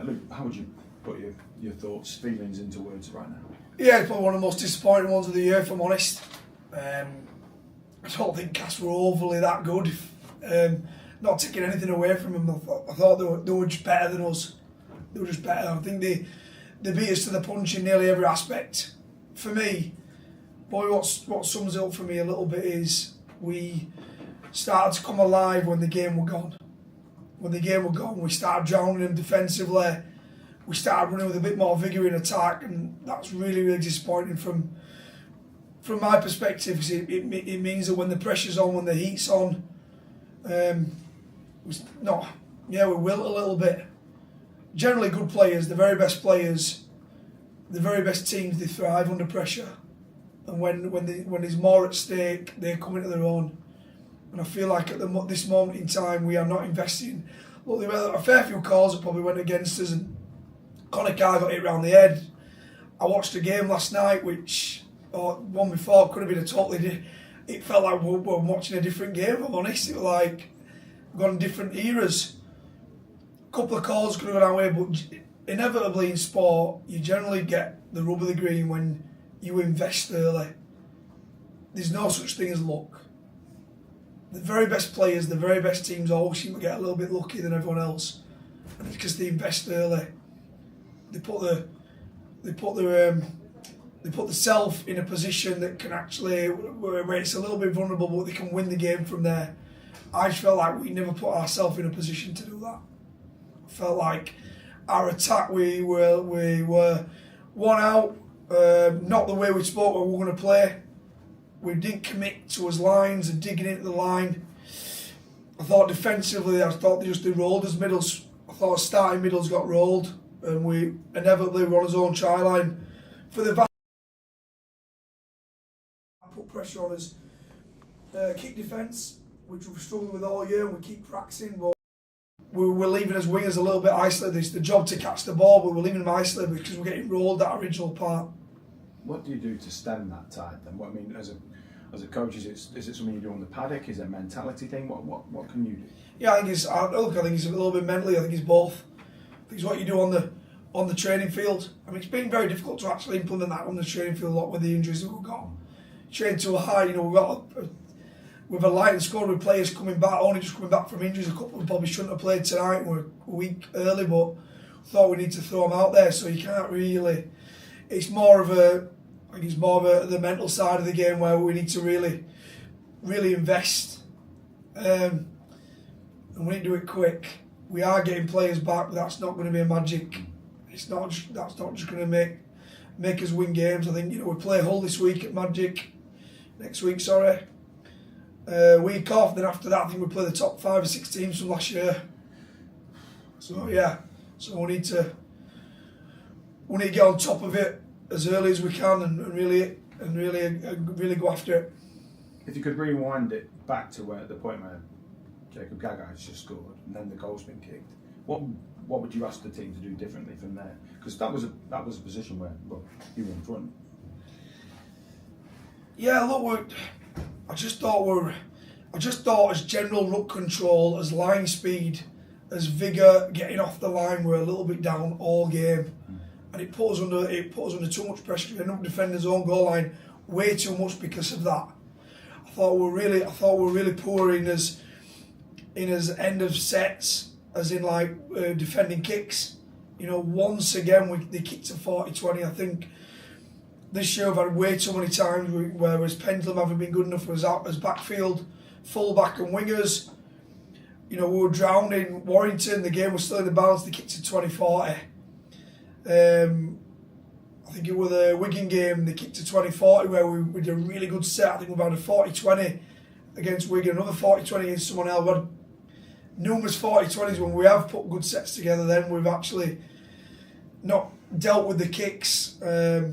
Luke, how would you put your thoughts, feelings into words right now? Yeah, it's probably one of the most disappointing ones of the year, if I'm honest. I don't think Cas were overly that good. Not taking anything away from them, I thought they were just better than us. They were just better. I think they beat us to the punch in nearly every aspect. For me, boy, what sums it up for me a little bit is we started to come alive when the game were gone. When the game were gone, we started drowning them defensively. We started running with a bit more vigour in attack, and that's really, really disappointing from my perspective, because it means that when the pressure's on, when the heat's on, we wilt a little bit. Generally good players, the very best players, the very best teams, they thrive under pressure. And when there's more at stake, they come into their own. And I feel like at this moment in time, we are not investing. Look, there were a fair few calls that probably went against us, and Connor Carr got hit round the head. I watched a game last night, one before, could have been a totally. It felt like we were watching a different game, if I'm honest. It was like we've gone different eras. A couple of calls could have gone our way, but inevitably in sport, you generally get the rub of the green when you invest early. There's no such thing as luck. The very best players, the very best teams always seem to get a little bit luckier than everyone else, and it's because they invest early. They put the self in a position that can actually, where it's a little bit vulnerable, but they can win the game from there. I just felt like we never put ourselves in a position to do that. I felt like our attack, we were one out, not the way we spoke we were going to play. We didn't commit to us lines and digging into the line. I thought defensively, they rolled us middles. I thought our starting middles got rolled, and we inevitably were on his own try line. For the put pressure on us. Kick defence, which we've struggled with all year, and we keep practicing, but we're leaving as wingers a little bit isolated. It's the job to catch the ball, but we're leaving them isolated because we're getting rolled that original part. What do you do to stem that tide then? What I mean, as a coach, is it something you do on the paddock? Is it a mentality thing? What can you do? Yeah, I think it's a little bit mentally. I think it's both. I think it's what you do on the training field. I mean, it's been very difficult to actually implement that on the training field a lot with the injuries that we've got. Train to a high, we've a lightened squad with players coming back, only just coming back from injuries. A couple of probably shouldn't have played tonight. We're a week early, but thought we need to throw them out there. So you can't really. It's more of the mental side of the game where we need to really, really invest, and we need to do it quick. We are getting players back, but that's not going to be a magic. That's not just going to make us win games. I think we play Hull this week at Magic, next week. Week off. Then after that, I think we play the top 5 or 6 teams from last year. So yeah, we need to get on top of it as early as we can and really go after it. If you could rewind it back to the point where Jacob Gaga has just scored and then the goal's been kicked, what would you ask the team to do differently from there? Because that was a position where you were in front. Yeah, look, I just thought as general ruck control, as line speed, as vigour, getting off the line, we're a little bit down all game. And it put us under too much pressure. We ended up defending his own goal line way too much because of that. I thought we were really poor in his end of sets, as in defending kicks. Once again they kicked to 40-20. I think this year I've had way too many times where his pendulum haven't been good enough for his backfield, full back and wingers. We were drowning Warrington. The game was still in the balance. They kicked to 20-40. I think it was the Wigan game, they kicked to 20-40 where we did a really good set. I think we've had a 40-20 against Wigan, another 40-20 against someone else. We had numerous 40-20s when we have put good sets together. Then we've actually not dealt with the kicks. Their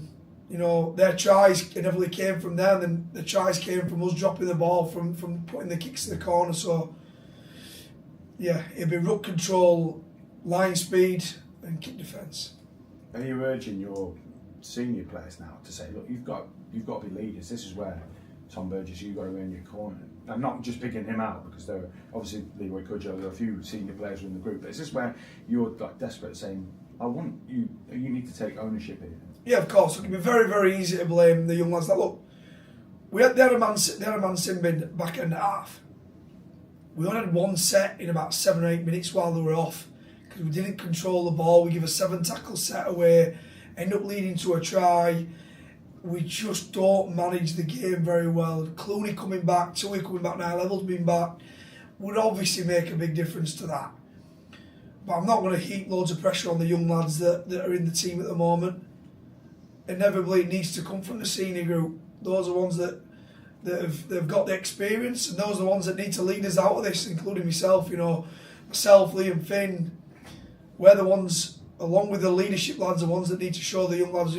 tries inevitably came from them, and the tries came from us dropping the ball from putting the kicks to the corner. So yeah, it'd be ruck control, line speed and kick defence. Are you urging your senior players now to say, look, you've got to be leaders. This is where Tom Burgess, you've got to earn your corner. I'm not just picking him out because there are obviously Leroy Cudjoe, there are a few senior players in the group, but is this where you're like desperate saying, I want you need to take ownership here? Yeah, of course. It can be very, very easy to blame the young lads. That look, they had a man Simbin back end half. We only had one set in about 7 or 8 minutes while they were off because we didn't control the ball. We give a 7 tackle set away, end up leading to a try. We just don't manage the game very well. Clooney coming back, Tui coming back now, Levels being back, would obviously make a big difference to that. But I'm not going to heap loads of pressure on the young lads that are in the team at the moment. Inevitably, it needs to come from the senior group. Those are the ones they've got the experience, and those are the ones that need to lead us out of this, including myself. Myself, Liam, Finn. We're the ones, along with the leadership lads, the ones that need to show the young lads,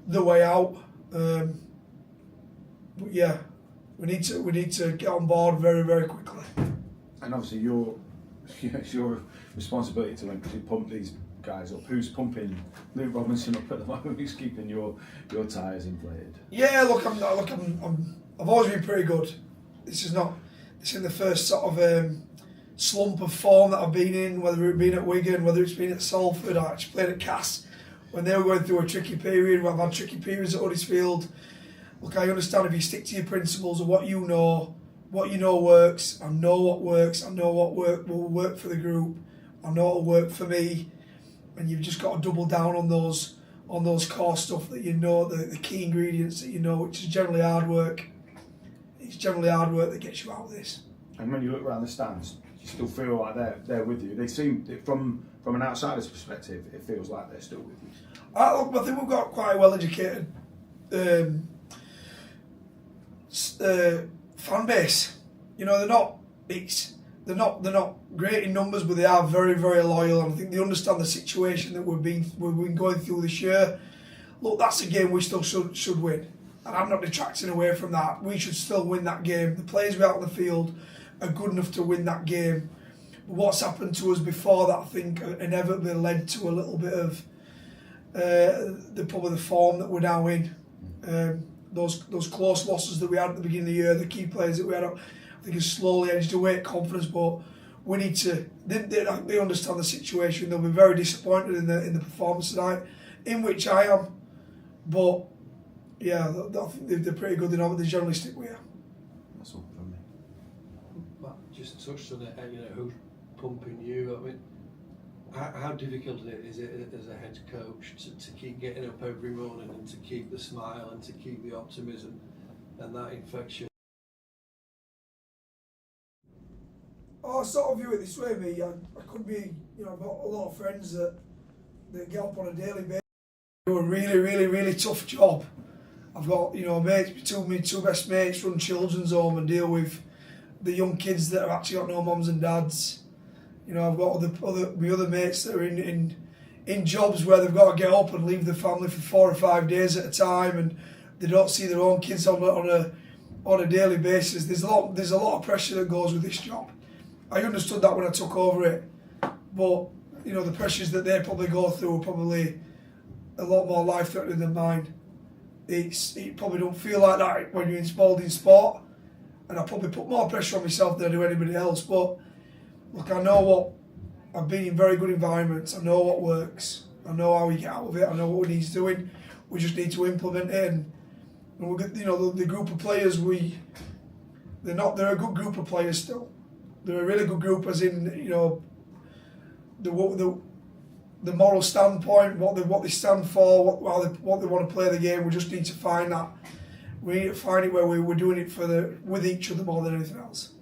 the way out. But yeah, we need to get on board very, very quickly. And obviously, it's your responsibility to pump these guys up. Who's pumping Luke Robinson up at the moment? Who's keeping your tyres inflated? Yeah, I've always been pretty good. This is in the first sort of slump of form that I've been in, whether it's been at Wigan, whether it's been at Salford, I actually played at Cass when they were going through a tricky period. I've had tricky periods at Huddersfield. Look, I understand if you stick to your principles of what you know works. I know what works. I know what will work for the group. I know what will work for me. And you've just got to double down on those core stuff that the key ingredients that which is generally hard work. It's generally hard work that gets you out of this. And when you look around the stands, you still feel like they're with you. They seem, from an outsider's perspective, it feels like they're still with you. I think we've got quite a well-educated fan base. They're not great in numbers, but they are very, very loyal, and I think they understand the situation that we've been going through this year. Look, that's a game we still should win, and I'm not detracting away from that. We should still win that game. The players we out on the field are good enough to win that game. But what's happened to us before that, I think, inevitably led to a little bit of probably the form that we're now in. Those close losses that we had at the beginning of the year, the key players that we had, I think has slowly edged away at confidence. But we need to. They understand the situation. They'll be very disappointed in the performance tonight, in which I am. But yeah, I think they're pretty good. They generally stick with you. That's all from me. Matt just touched on it. Who's pumping you? I mean, how difficult is it as a head coach to keep getting up every morning and to keep the smile and to keep the optimism and that infection? I sort of view it this way, me. I could be, I've got a lot of friends that get up on a daily basis. Do a really, really, really tough job. I've got, mates, my two best mates run children's home and deal with the young kids that have actually got no mums and dads. I've got my other mates that are in jobs where they've got to get up and leave the family for 4 or 5 days at a time, and they don't see their own kids on a daily basis. There's a lot of pressure that goes with this job. I understood that when I took over it, but the pressures that they probably go through are probably a lot more life-threatening than mine. It probably don't feel like that when you're involved in sport, and I probably put more pressure on myself than I do anybody else. But look, I've been in very good environments. I know what works. I know how we get out of it. I know what we need doing. We just need to implement it. And we'll get, the group of players they're a good group of players still. They're a really good group, as in the moral standpoint, what they stand for, what they want to play the game. We just need to find that. We need to find it where we're doing it with each other more than anything else.